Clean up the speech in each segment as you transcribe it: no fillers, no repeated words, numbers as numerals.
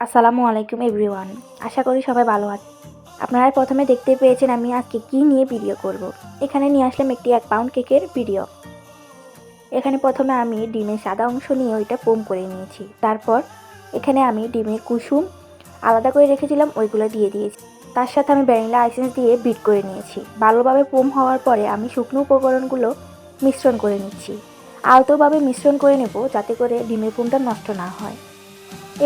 আসসালামু আলাইকুম এভরিওয়ান। আশা করি সবাই ভালো আছেন। আপনারা প্রথমে দেখতে পেয়েছেন আমি আজকে কি নিয়ে ভিডিও করব। এখানে নিয়ে আসলাম একটি 1 পাউন্ড কেকের ভিডিও। এখানে প্রথমে আমি ডিমের সাদা অংশ নিয়ে ওইটা ফোম করে নিয়েছি। তারপর এখানে আমি ডিমের কুসুম আলাদা করে রেখেছিলাম, ওইগুলো দিয়ে দিয়েছি। তার সাথে আমি ভ্যানিলা এসেন্স দিয়ে বিট করে নিয়েছি। ভালোভাবে ফোম হওয়ার পরে আমি শুকনো উপকরণগুলো মিশ্রণ করে নিচ্ছি। আলতোভাবে মিশ্রণ করে নেব যাতে করে ডিমের ফোমটা নষ্ট না হয়।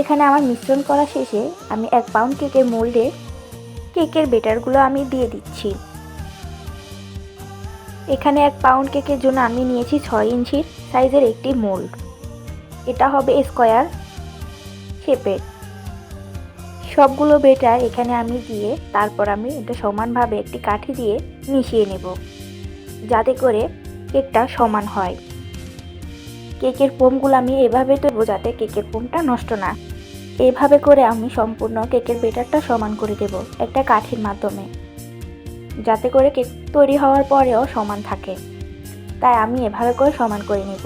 এখানে আমার মিশ্রণ করা শেষে আমি 1 পাউন্ড কেকের মোল্ডে কেকের বেটারগুলো আমি দিয়ে দিচ্ছি। এখানে 1 পাউন্ড কেকের জন্য আমি নিয়েছি 6 ইঞ্চির সাইজের একটি মোল্ড। এটা হবে স্কোয়ার শেপের। সবগুলো বেটার এখানে আমি দিয়ে তারপর আমি এটা সমানভাবে একটি কাঠি দিয়ে মিশিয়ে নেব যাতে করে কেকটা সমান হয়। কেকের ফোমগুলো আমি এভাবে দেবো যাতে কেকের ফোমটা নষ্ট না। এভাবে করে আমি সম্পূর্ণ কেকের বেটারটা সমান করে দেব একটা কাঠির মাধ্যমে, যাতে করে কেক তৈরি হওয়ার পরেও সমান থাকে। তাই আমি এভাবে করে সমান করে নেব।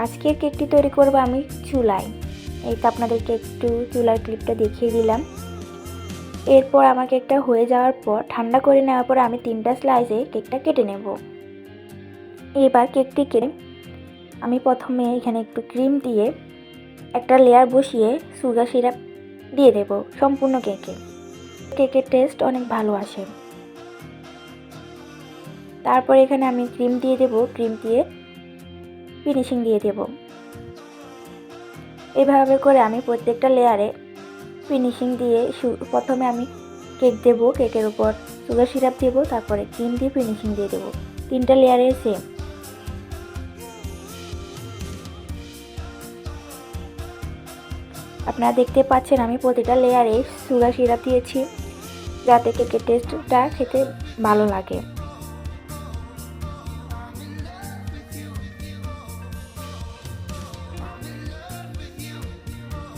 আজকের কেকটি তৈরি করব আমি চুলায়। এই তো আপনাদেরকে একটু চুলার ক্লিপটা দেখিয়ে দিলাম। এরপর আমার কেকটা হয়ে যাওয়ার পর ঠান্ডা করে নেওয়ার পর আমি 3টা স্লাইসে কেকটা কেটে নেব। এবার কেকটিকে আমি প্রথমে এখানে একটু ক্রিম দিয়ে একটা লেয়ার বসিয়ে সুগার সিরাপ দিয়ে দেব সম্পূর্ণ কেকে। কেকের টেস্ট অনেক ভালো আসে। তারপর এখানে আমি ক্রিম দিয়ে দেব, ক্রিম দিয়ে ফিনিশিং দিয়ে দেব। এভাবে করে আমি প্রত্যেকটা লেয়ারে ফিনিশিং দিয়ে প্রথমে আমি কেক দেব, কেকের উপর সুগার সিরাপ দেব, তারপরে ক্রিম দিয়ে ফিনিশিং দিয়ে দেব। 3টা লেয়ারে সেম। আপনারা দেখতে পাচ্ছেন আমি প্রতিটা লেয়ারে সুগার সিরাপ দিয়েছি যাতে কেকের টেস্টটা খেতে ভালো লাগে।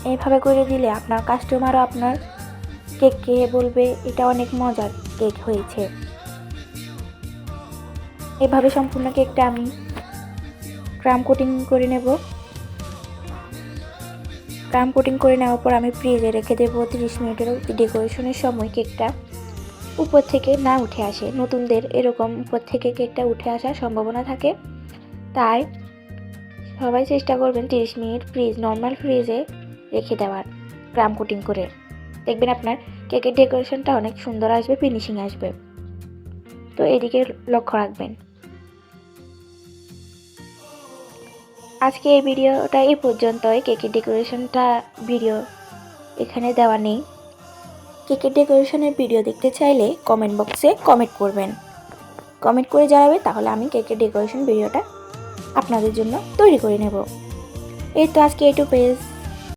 এইভাবে করে দিলে আপনার কাস্টমারও আপনার কেক খেয়ে বলবে এটা অনেক মজার কেক হয়েছে। এভাবে সম্পূর্ণ কেকটা আমি ক্রাম কোটিং করে নেব। ক্রাম কোটিং করে নেওয়ার পর আমি ফ্রিজে রেখে দেবো 30 মিনিটের। ডেকোরেশনের সময় কেকটা উপর থেকে না উঠে আসে, নতুনদের এরকম উপর থেকে কেকটা উঠে আসার সম্ভাবনা থাকে। তাই সবাই চেষ্টা করবেন 30 মিনিট নর্মাল ফ্রিজে রেখে দেওয়ার ক্রাম কোটিং করে। দেখবেন আপনার কেকের ডেকোরেশনটা অনেক সুন্দর আসবে, ফিনিশিং আসবে। তো এদিকে লক্ষ্য রাখবেন। আজকে এই ভিডিওটা এই পর্যন্তই। কেকের ডেকোরেশনটা ভিডিও এখানে দেওয়া নেই। কেকের ডেকোরেশনের ভিডিও দেখতে চাইলে কমেন্ট বক্সে কমেন্ট করবেন। কমেন্ট করে জানাবে, তাহলে আমি কেকের ডেকোরেশন ভিডিওটা আপনাদের জন্য তৈরি করে নেব। এই তো আজকে এইটুকু পেজ।